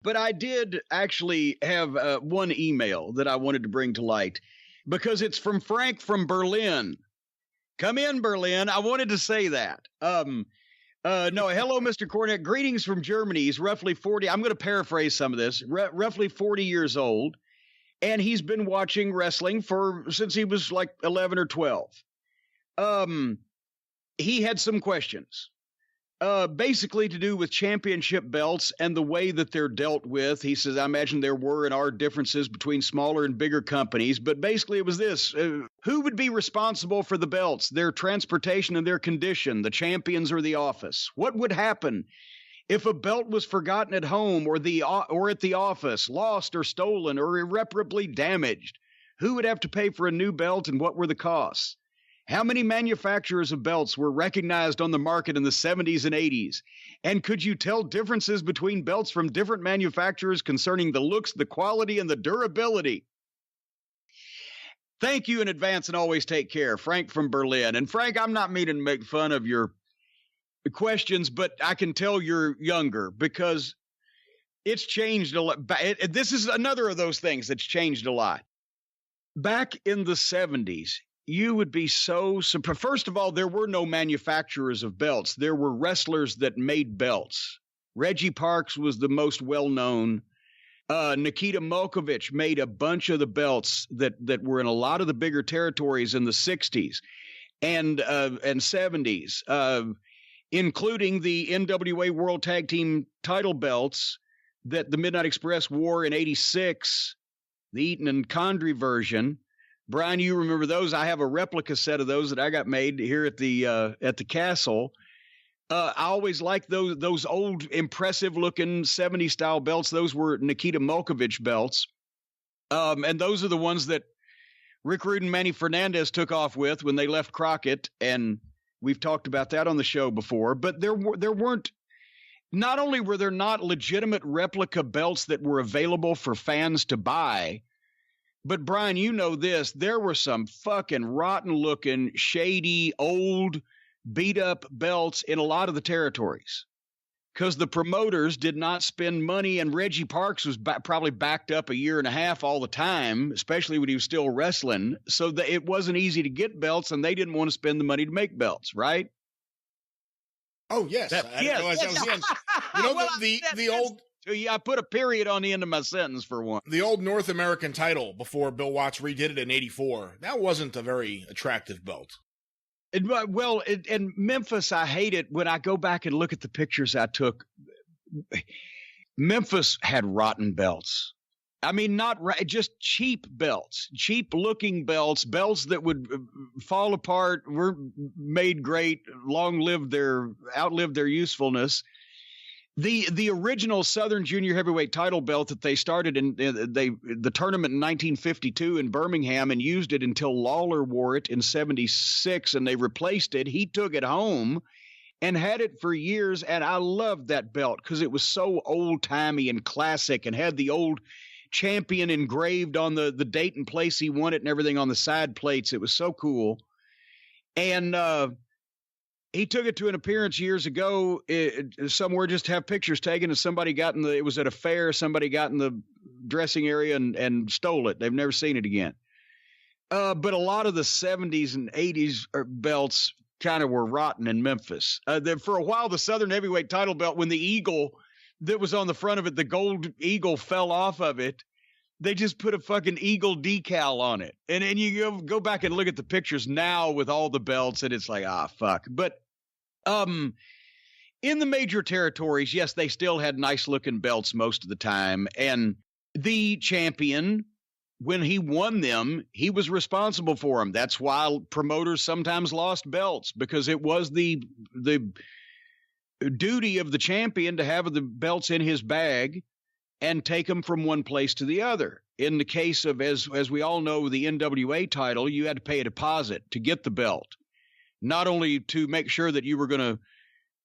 But I did actually have one email that I wanted to bring to light because it's from Frank from Berlin. Come in, Berlin. I wanted to say that. No, hello, Mr. Cornette. Greetings from Germany. He's roughly 40. I'm going to paraphrase some of this. Roughly 40 years old. And he's been watching wrestling since he was like 11 or 12. He had some questions. Basically to do with championship belts and the way that they're dealt with. He says, I imagine there were and are differences between smaller and bigger companies, but basically it was this. Who would be responsible for the belts, their transportation and their condition, the champions or the office? What would happen if a belt was forgotten at home or at the office, lost or stolen or irreparably damaged? Who would have to pay for a new belt and what were the costs? How many manufacturers of belts were recognized on the market in the 70s and 80s? And could you tell differences between belts from different manufacturers concerning the looks, the quality, and the durability? Thank you in advance and always take care. Frank from Berlin. And Frank, I'm not meaning to make fun of your questions, but I can tell you're younger because it's changed a lot. This is another of those things that's changed a lot. Back in the 70s, you would be so surprised. First of all, there were no manufacturers of belts. There were wrestlers that made belts. Reggie Parks was the most well-known. Nikita Molkovich made a bunch of the belts that were in a lot of the bigger territories in the 60s and 70s, including the NWA World Tag Team title belts that the Midnight Express wore in 86, the Eaton and Condrey version. Brian, you remember those? I have a replica set of those that I got made here at the castle. I always liked those old, impressive-looking 70s style belts. Those were Nikita Molkovich belts, and those are the ones that Rick Rude and Manny Fernandez took off with when they left Crockett, and we've talked about that on the show before. But there weren't. Not only were there not legitimate replica belts that were available for fans to buy. But, Brian, you know this. There were some fucking rotten-looking, shady, old, beat-up belts in a lot of the territories because the promoters did not spend money, and Reggie Parks was probably backed up a year and a half all the time, especially when he was still wrestling, so that it wasn't easy to get belts, and they didn't want to spend the money to make belts, right? Oh, yes. Yes. You know, the old... I put a period on the end of my sentence for one. The old North American title before Bill Watts redid it in 84. That wasn't a very attractive belt. In Memphis, I hate it when I go back and look at the pictures I took. Memphis had rotten belts. I mean, just cheap belts, cheap looking belts that would fall apart, were made great, outlived their usefulness. The original Southern Junior Heavyweight title belt that they started in the tournament in 1952 in Birmingham and used it until Lawler wore it in 76 and they replaced it. He took it home and had it for years, and I loved that belt because it was so old-timey and classic and had the old champion engraved on the date and place he won it and everything on the side plates. It was so cool. And he took it to an appearance years ago somewhere just to have pictures taken, and somebody it was at a fair, somebody got in the dressing area and stole it. They've never seen it again. But a lot of the 70s and 80s belts kind of were rotten in Memphis. For a while, the Southern Heavyweight title belt, when the eagle that was on the front of it, the gold eagle fell off of it, they just put a fucking eagle decal on it. And you go back and look at the pictures now with all the belts, and it's like, fuck. But in the major territories, yes, they still had nice looking belts most of the time. And the champion, when he won them, he was responsible for them. That's why promoters sometimes lost belts, because it was the duty of the champion to have the belts in his bag and take them from one place to the other. In the case of, as we all know, the NWA title, you had to pay a deposit to get the belt. Not only to make sure that you were going to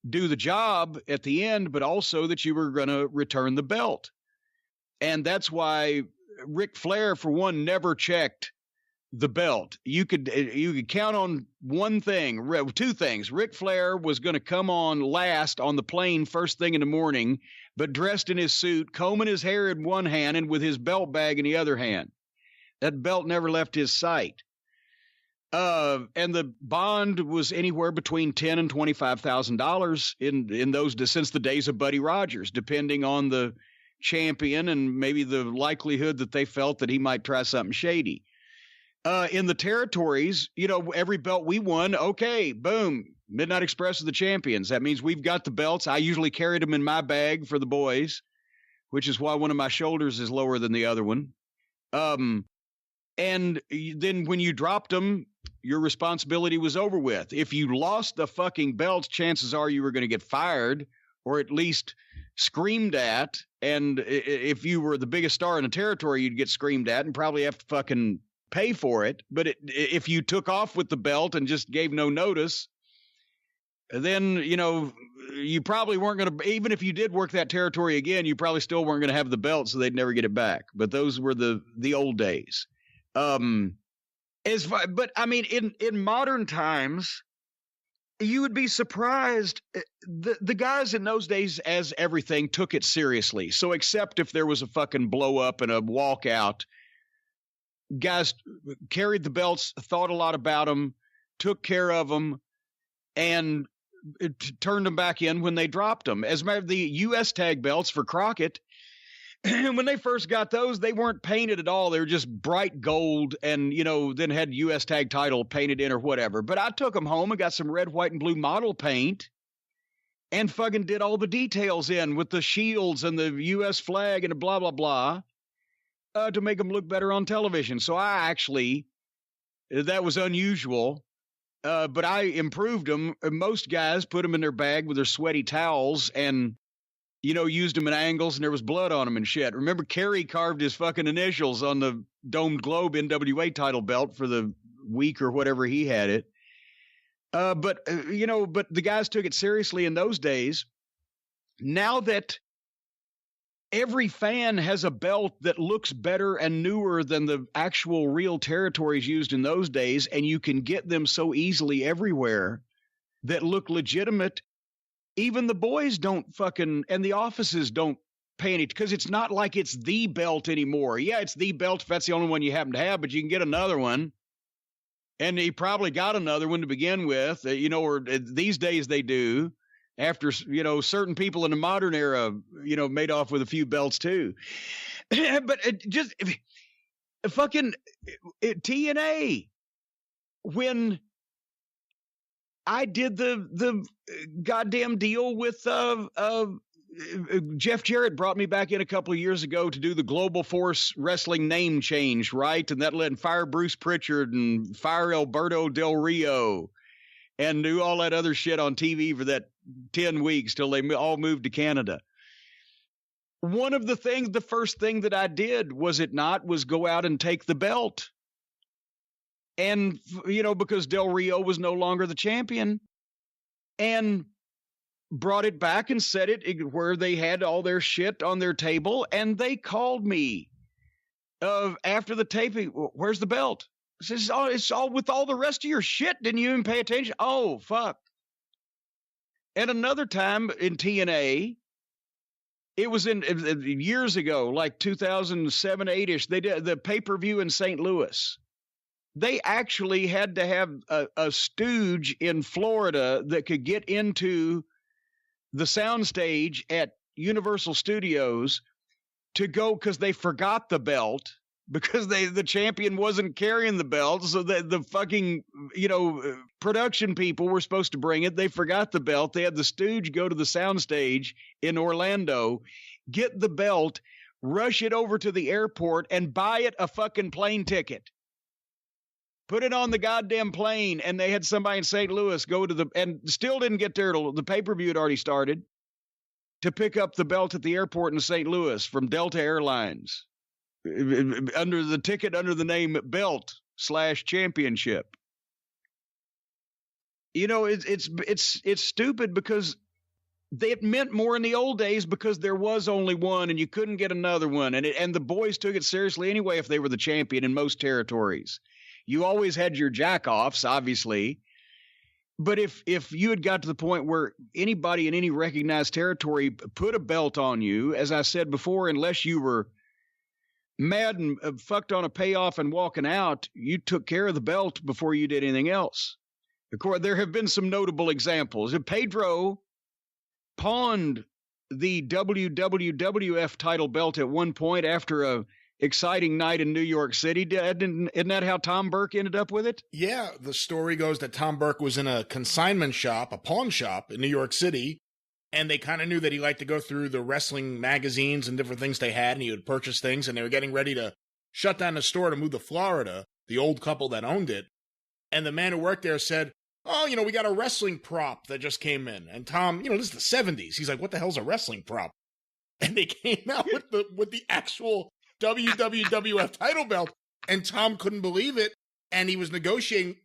do the job at the end, but also that you were going to return the belt. And that's why Ric Flair, for one, never checked the belt. You could count on two things. Ric Flair was going to come on last on the plane first thing in the morning. but dressed in his suit, combing his hair in one hand and with his belt bag in the other hand. That belt never left his sight. And the bond was anywhere between $10,000 and $25,000 in those since the days of Buddy Rogers, depending on the champion and maybe the likelihood that they felt that he might try something shady. In the territories, every belt we won, okay, boom, Midnight Express are the champions. That means we've got the belts. I usually carried them in my bag for the boys, which is why one of my shoulders is lower than the other one. And then when you dropped them, your responsibility was over with. If you lost the fucking belts, chances are you were going to get fired or at least screamed at. And if you were the biggest star in the territory, you'd get screamed at and probably have to fucking pay for it. But if you took off with the belt and just gave no notice, then, you probably weren't going to, even if you did work that territory again, you probably still weren't going to have the belt, so they'd never get it back. But those were the old days. But I mean, in modern times, you would be surprised. The guys in those days, as everything, took it seriously. So except if there was a fucking blow up and a walkout, guys carried the belts, thought a lot about them, took care of them, and turned them back in when they dropped them. As a matter of the U.S. tag belts for Crockett, when they first got those, they weren't painted at all. They were just bright gold and, then had U.S. tag title painted in or whatever. But I took them home and got some red, white, and blue model paint and fucking did all the details in with the shields and the U.S. flag and blah, blah, blah, to make them look better on television. So that was unusual, but I improved them. Most guys put them in their bag with their sweaty towels and used them in angles, and there was blood on them and shit. Remember, Kerry carved his fucking initials on the Domed Globe NWA title belt for the week or whatever he had it. But the guys took it seriously in those days. Now that every fan has a belt that looks better and newer than the actual real territories used in those days, and you can get them so easily everywhere that look legitimate, even the boys don't fucking, and the offices don't pay any, because it's not like it's the belt anymore. Yeah, it's the belt if that's the only one you happen to have, but you can get another one. And he probably got another one to begin with, or these days they do, after, certain people in the modern era, made off with a few belts too. But just fucking TNA, when I did the goddamn deal with Jeff Jarrett brought me back in a couple of years ago to do the Global Force Wrestling name change, right? And that let fire Bruce Pritchard and fire Alberto Del Rio and do all that other shit on TV for that 10 weeks till they all moved to Canada. One of the first thing that I did, was go out and take the belt. And, because Del Rio was no longer the champion, and brought it back and set it where they had all their shit on their table. And they called me after the taping. Where's the belt? I says, it's all with all the rest of your shit. Didn't you even pay attention? Oh, fuck. And another time in TNA, it was in years ago, like 2007, 8-ish. They did the pay-per-view in St. Louis. They actually had to have a stooge in Florida that could get into the soundstage at Universal Studios to go, because they forgot the belt, because the champion wasn't carrying the belt. So the fucking, production people were supposed to bring it. They forgot the belt. They had the stooge go to the soundstage in Orlando, get the belt, rush it over to the airport and buy it a fucking plane ticket. Put it on the goddamn plane, and they had somebody in St. Louis go to and still didn't get there till the pay-per-view had already started, to pick up the belt at the airport in St. Louis from Delta Airlines, under the name Belt/Championship. It's stupid, because it meant more in the old days, because there was only one and you couldn't get another one. And the boys took it seriously anyway if they were the champion in most territories. You always had your jack-offs, obviously, But if you had got to the point where anybody in any recognized territory put a belt on you, as I said before, unless you were mad and fucked on a payoff and walking out, you took care of the belt before you did anything else. Of course, there have been some notable examples. Pedro pawned the WWF title belt at one point after a exciting night in New York City. Isn't that how Tom Burke ended up with it? Yeah, the story goes that Tom Burke was in a consignment shop, a pawn shop in New York City, and they kind of knew that he liked to go through the wrestling magazines and different things they had, and he would purchase things, and they were getting ready to shut down the store to move to Florida, the old couple that owned it. And the man who worked there said, "Oh, we got a wrestling prop that just came in." And Tom, this is the 70s. He's like, "What the hell's a wrestling prop?" And they came out with the actual WWF title belt, and Tom couldn't believe it, and he was negotiating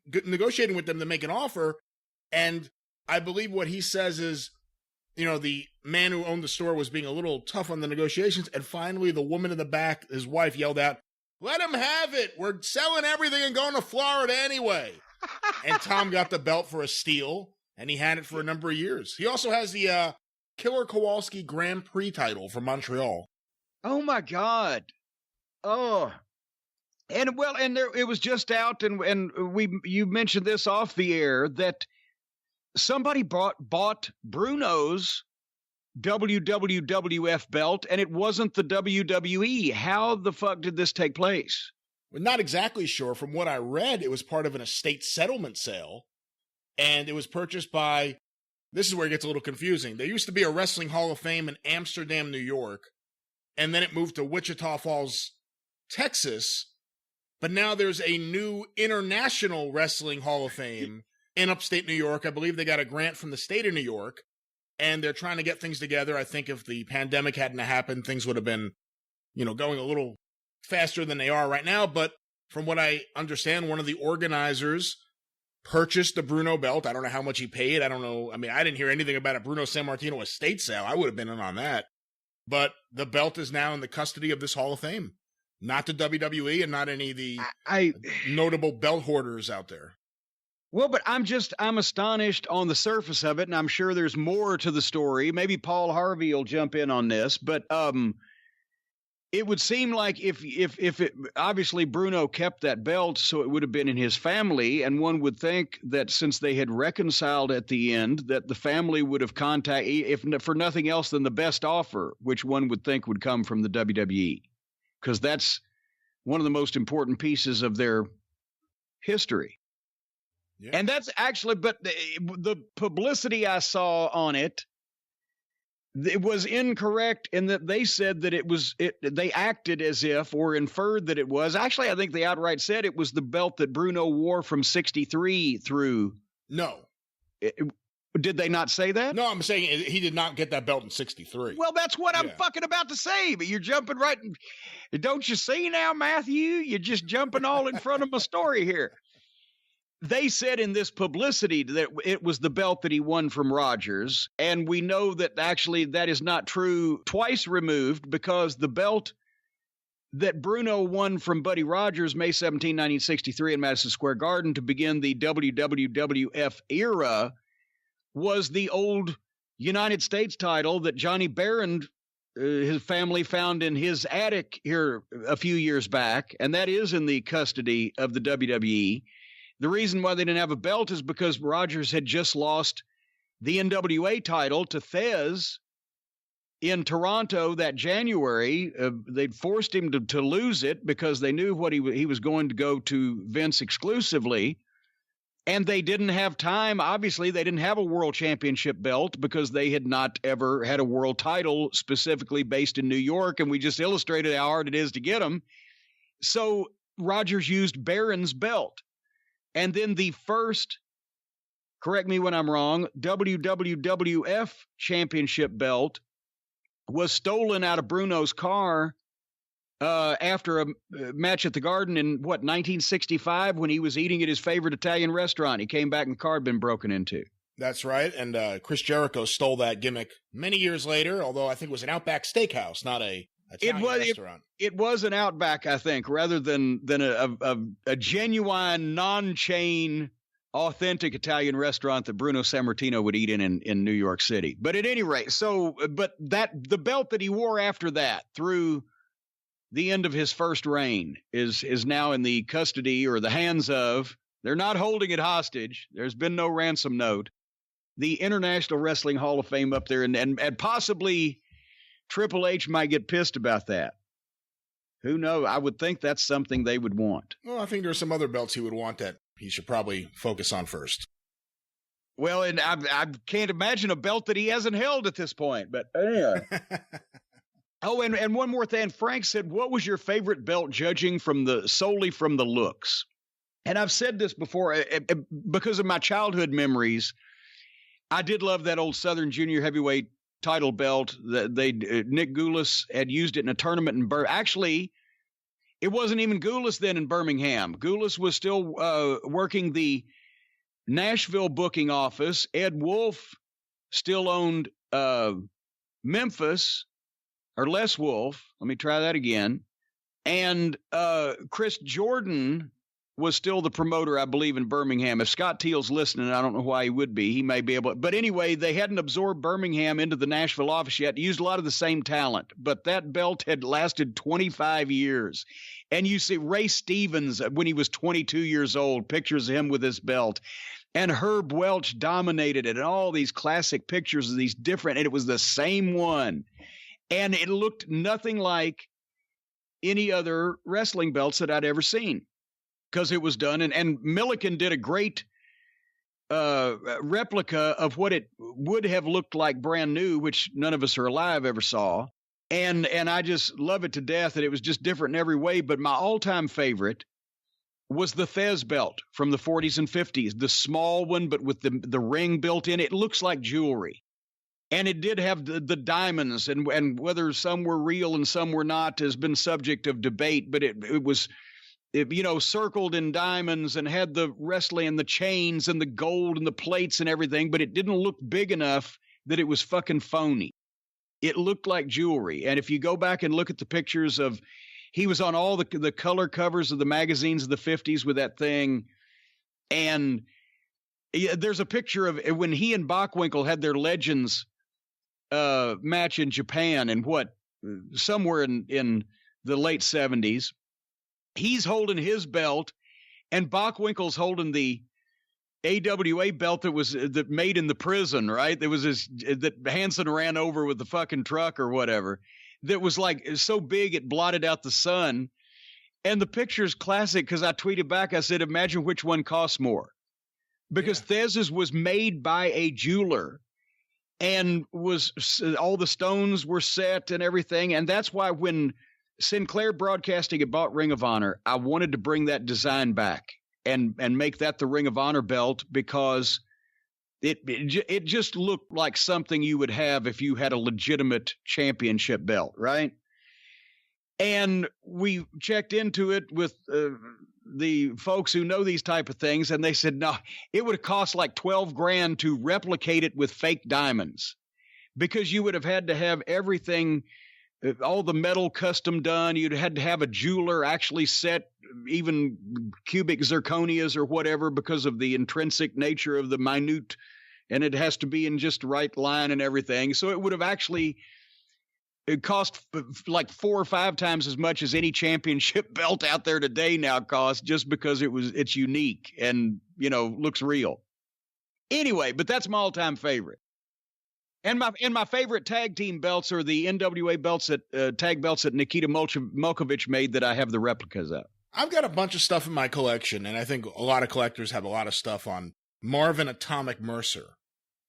with them to make an offer, and I believe what he says is, the man who owned the store was being a little tough on the negotiations, and finally the woman in the back, his wife, yelled out, "Let him have it! We're selling everything and going to Florida anyway!" And Tom got the belt for a steal, and he had it for a number of years. He also has the Killer Kowalski Grand Prix title from Montreal. Oh my God. Oh, and it was just out, and you mentioned this off the air that somebody bought Bruno's WWF belt, and it wasn't the WWE. How the fuck did this take place? We're not exactly sure. From what I read, it was part of an estate settlement sale, and it was purchased by. This is where it gets a little confusing. There used to be a Wrestling Hall of Fame in Amsterdam, New York, and then it moved to Wichita Falls, Texas, but now there's a new International Wrestling Hall of Fame in upstate New York. I believe they got a grant from the state of New York, and they're trying to get things together. I think if the pandemic hadn't happened, things would have been, going a little faster than they are right now. But from what I understand, one of the organizers purchased the Bruno belt. I don't know how much he paid. I don't know. I mean, I didn't hear anything about a Bruno Sammartino estate sale. I would have been in on that. But the belt is now in the custody of this Hall of Fame. Not the WWE and not any of the notable belt hoarders out there. Well, but I'm astonished on the surface of it, and I'm sure there's more to the story. Maybe Paul Harvey will jump in on this, but it would seem like if it, obviously Bruno kept that belt, so it would have been in his family, and one would think that since they had reconciled at the end, that the family would have contacted, if for nothing else than the best offer, which one would think would come from the WWE. Because that's one of the most important pieces of their history. Yeah. And that's actually, but the publicity I saw on it was incorrect in that they said that they acted as if, or inferred that it was. Actually, I think they outright said it was the belt that Bruno wore from 63 through. No. Did they not say that? No, I'm saying he did not get that belt in 63. Well, that's what I'm fucking about to say, but you're jumping right. Don't you see now, Matthew? You're just jumping all in front of my story here. They said in this publicity that it was the belt that he won from Rogers, and we know that actually that is not true, twice removed, because the belt that Bruno won from Buddy Rogers May 17, 1963 in Madison Square Garden to begin the WWF era was the old United States title that Johnny Barron, his family, found in his attic here a few years back, and that is in the custody of the WWE. The reason why they didn't have a belt is because Rogers had just lost the NWA title to Thez in Toronto that January. They'd forced him to lose it because they knew what he was going to go to Vince exclusively. And they didn't have time. Obviously, they didn't have a world championship belt because they had not ever had a world title specifically based in New York. And we just illustrated how hard it is to get them. So Rogers used Barron's belt. And then the first, correct me when I'm wrong, WWF championship belt was stolen out of Bruno's car after a match at the Garden in, 1965, when he was eating at his favorite Italian restaurant. He came back and the car had been broken into. That's right. And Chris Jericho stole that gimmick many years later, although I think it was an Outback Steakhouse, not a Italian restaurant. It was an Outback, I think, rather than a genuine non-chain authentic Italian restaurant that Bruno Sammartino would eat in New York City. But at any rate, the belt that he wore after that through the end of his first reign is now in the custody or the hands of, they're not holding it hostage. There's been no ransom note. The International Wrestling Hall of Fame up there, and possibly Triple H might get pissed about that. Who knows? I would think that's something they would want. Well, I think there's some other belts he would want that he should probably focus on first. Well, and I can't imagine a belt that he hasn't held at this point, but yeah. Oh, and one more thing. Frank said, what was your favorite belt judging solely from the looks? And I've said this before, because of my childhood memories, I did love that old Southern Junior Heavyweight title belt. Nick Goulas had used it in a tournament in Actually, it wasn't even Goulas then in Birmingham. Goulas was still working the Nashville booking office. Ed Wolf still owned Memphis, or Les Wolf. Let me try that again. And Chris Jordan was still the promoter, I believe, in Birmingham. If Scott Teal's listening, I don't know why he would be. He may be able to. But anyway, they hadn't absorbed Birmingham into the Nashville office yet. Used a lot of the same talent. But that belt had lasted 25 years. And you see Ray Stevens, when he was 22 years old, pictures of him with this belt. And Herb Welch dominated it. And all these classic pictures of these different. And it was the same one. And it looked nothing like any other wrestling belts that I'd ever seen. Because it was done, and Milliken did a great replica of what it would have looked like brand new, which none of us are alive ever saw. And I just love it to death, and it was just different in every way. But my all-time favorite was the Thez belt from the 40s and 50s, the small one, but with the ring built in. It looks like jewelry. And it did have the diamonds, and whether some were real and some were not has been subject of debate, but it was... circled in diamonds and had the wrestling and the chains and the gold and the plates and everything, but it didn't look big enough that it was fucking phony. It looked like jewelry. And if you go back and look at the pictures of, he was on all the color covers of the magazines of the 50s with that thing. And there's a picture of when he and Bockwinkel had their Legends match in Japan and somewhere in the late 70s. He's holding his belt, and Bockwinkel's holding the AWA belt that made in the prison, right? There was that Hansen ran over with the fucking truck or whatever. That was like so big it blotted out the sun. And the picture's classic because I tweeted back. I said, "Imagine which one costs more," because Thez's was made by a jeweler, and all the stones were set and everything, and that's why when Sinclair Broadcasting had bought Ring of Honor, I wanted to bring that design back and make that the Ring of Honor belt because it just looked like something you would have if you had a legitimate championship belt, right? And we checked into it with the folks who know these type of things, and they said, no, it would have cost like $12,000 to replicate it with fake diamonds because you would have had to have everything – all the metal custom done. You'd had to have a jeweler actually set even cubic zirconias or whatever because of the intrinsic nature of the minute, and it has to be in just the right line and everything. So it would have actually cost like 4 or 5 times as much as any championship belt out there today now costs, just because it's unique and looks real. Anyway, but that's my all-time favorite. And my favorite tag team belts are the NWA belts tag belts that Nikita Molkovich made that I have the replicas of. I've got a bunch of stuff in my collection, and I think a lot of collectors have a lot of stuff on Marvin Atomic Mercer.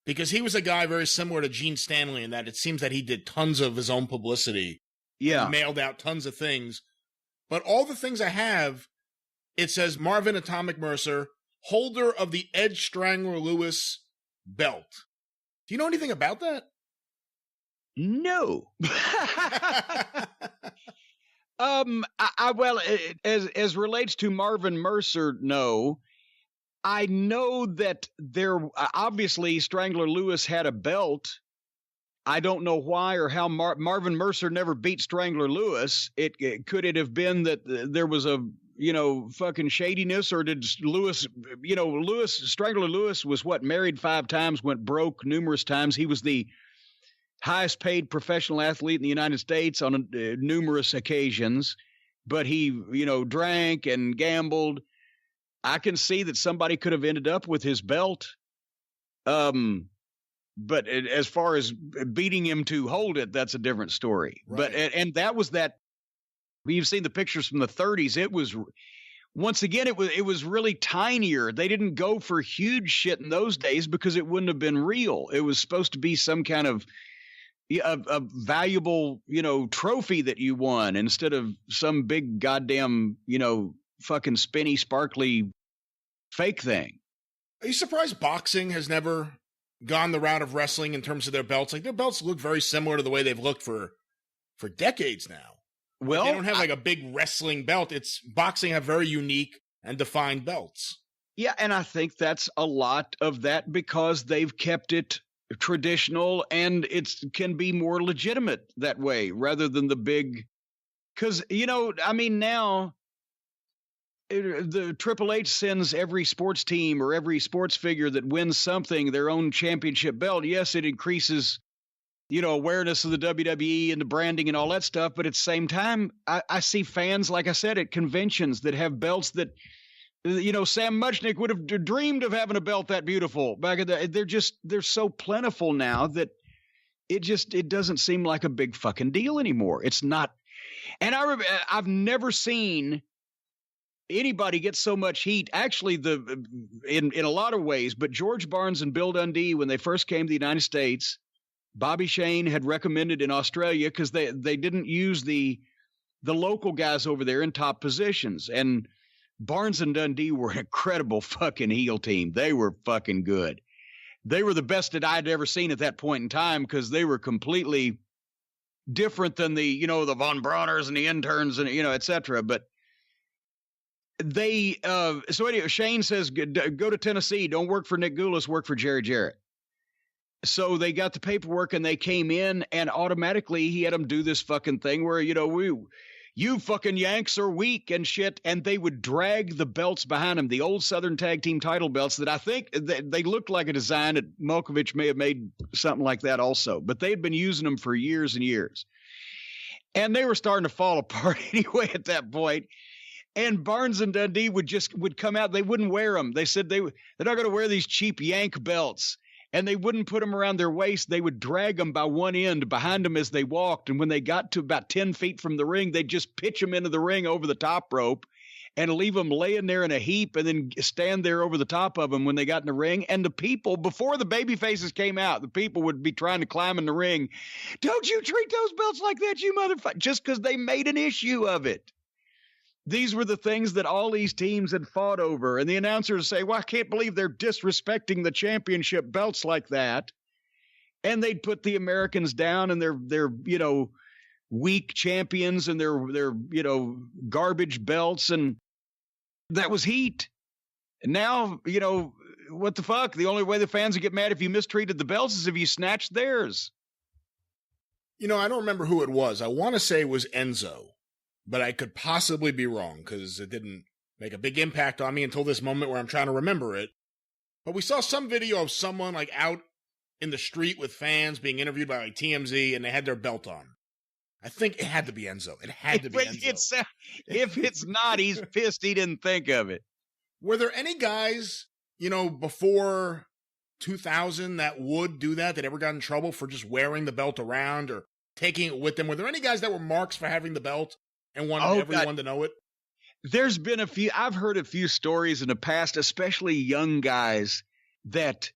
Because he was a guy very similar to Gene Stanley in that it seems that he did tons of his own publicity. Yeah. Mailed out tons of things. But all the things I have, it says Marvin Atomic Mercer, holder of the Ed Strangler Lewis belt. Do you know anything about that? No. Well, as relates to Marvin Mercer, no. I know that there obviously Strangler Lewis had a belt. I don't know why or how Marvin Mercer never beat Strangler Lewis. Could it have been that there was fucking shadiness, or did Lewis, Strangler Lewis was married 5 times, went broke numerous times. He was the highest paid professional athlete in the United States on numerous occasions, but he, drank and gambled. I can see that somebody could have ended up with his belt. But as far as beating him to hold it, that's a different story. Right. But and that was that. You've seen the pictures from the 30s. It was, once again, it was really tinier. They didn't go for huge shit in those days because it wouldn't have been real. It was supposed to be some kind of a valuable, trophy that you won instead of some big goddamn, fucking spinny, sparkly fake thing. Are you surprised boxing has never gone the route of wrestling in terms of their belts? Like, their belts look very similar to the way they've looked for decades now. Well, they don't have like a big wrestling belt. It's boxing have very unique and defined belts. Yeah, and I think that's a lot of that because they've kept it traditional and it can be more legitimate that way rather than the big. Because, now the Triple H sends every sports team or every sports figure that wins something their own championship belt. Yes, it increases awareness of the WWE and the branding and all that stuff. But at the same time, I see fans, like I said, at conventions that have belts that, Sam Muchnick would have dreamed of having a belt that beautiful back in the, they're so plentiful now that it doesn't seem like a big fucking deal anymore. It's not. And I've never seen anybody get so much heat. Actually, in a lot of ways, but George Barnes and Bill Dundee, when they first came to the United States, Bobby Shane had recommended in Australia because they didn't use the local guys over there in top positions. And Barnes and Dundee were an incredible fucking heel team. They were fucking good. They were the best that I'd ever seen at that point in time because they were completely different than the Von Brauners and the interns and, et cetera. But they, so anyway, Shane says, go to Tennessee. Don't work for Nick Goulas, work for Jerry Jarrett. So they got the paperwork and they came in and automatically he had them do this fucking thing where, you fucking Yanks are weak and shit. And they would drag the belts behind them, the old Southern Tag Team title belts that I think they looked like a design that Malkovich may have made something like that also, but they'd been using them for years and years. And they were starting to fall apart anyway at that point. And Barnes and Dundee would come out. They wouldn't wear them. They said they're not going to wear these cheap Yank belts. And they wouldn't put them around their waist. They would drag them by one end behind them as they walked. And when they got to about 10 feet from the ring, they'd just pitch them into the ring over the top rope and leave them laying there in a heap and then stand there over the top of them when they got in the ring. And the people, before the baby faces came out, the people would be trying to climb in the ring. Don't you treat those belts like that, you motherfucker. Just because they made an issue of it. These were the things that all these teams had fought over. And the announcers say, well, I can't believe they're disrespecting the championship belts like that. And they'd put the Americans down and their weak champions and their garbage belts. And that was heat. And now, what the fuck? The only way the fans would get mad if you mistreated the belts is if you snatched theirs. I don't remember who it was. I want to say it was Enzo. But I could possibly be wrong because it didn't make a big impact on me until this moment where I'm trying to remember it. But we saw some video of someone like out in the street with fans being interviewed by like TMZ and they had their belt on. I think it had to be Enzo. It had to be Enzo. If it's not, he's pissed he didn't think of it. Were there any guys, before 2000 that would do that ever got in trouble for just wearing the belt around or taking it with them? Were there any guys that were marks for having the belt? And wanted everyone to know it? There's been a few. I've heard a few stories in the past, especially young guys that,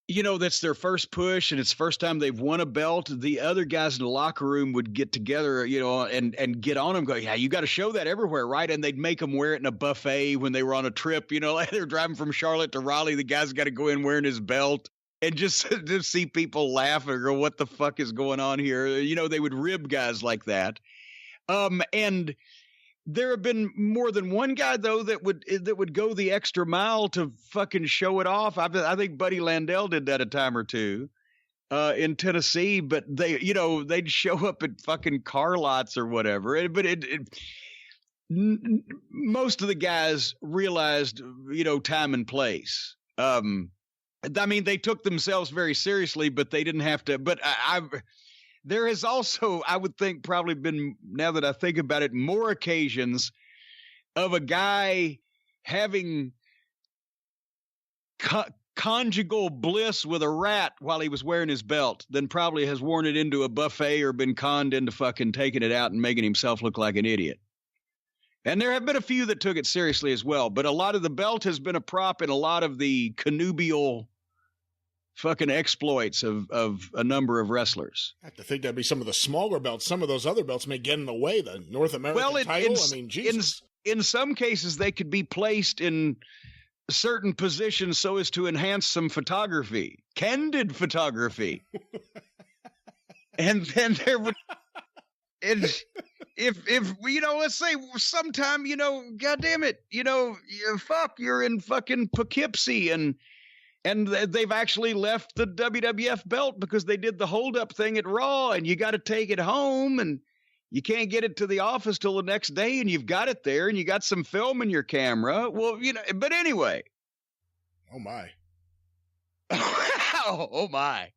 that's their first push and it's the first time they've won a belt. The other guys in the locker room would get together, and get on them, go, yeah, you got to show that everywhere, right? And they'd make them wear it in a buffet when they were on a trip, like they're driving from Charlotte to Raleigh. The guy's got to go in wearing his belt. And just to see people laugh and go, what the fuck is going on here? They would rib guys like that. And there have been more than one guy though that would go the extra mile to fucking show it off. I think Buddy Landell did that a time or two, in Tennessee, but they'd show up at fucking car lots or whatever. But most of the guys realized, time and place. I mean, they took themselves very seriously, but they didn't have to. But there has also, I would think, probably been, now that I think about it, more occasions of a guy having conjugal bliss with a rat while he was wearing his belt than probably has worn it into a buffet or been conned into fucking taking it out and making himself look like an idiot. And there have been a few that took it seriously as well, but a lot of the belt has been a prop in a lot of the connubial fucking exploits of a number of wrestlers. I have to think that'd be some of the smaller belts. Some of those other belts may get in the way. The North American title, I mean, Jesus. In some cases, they could be placed in certain positions so as to enhance some photography, candid photography. And then there would, if let's say sometime, God damn it, you're in fucking Poughkeepsie and they've actually left the WWF belt because they did the hold-up thing at Raw, and you got to take it home, and you can't get it to the office till the next day, and you've got it there, and you got some film in your camera. Well, but anyway. Oh, my. Oh, my.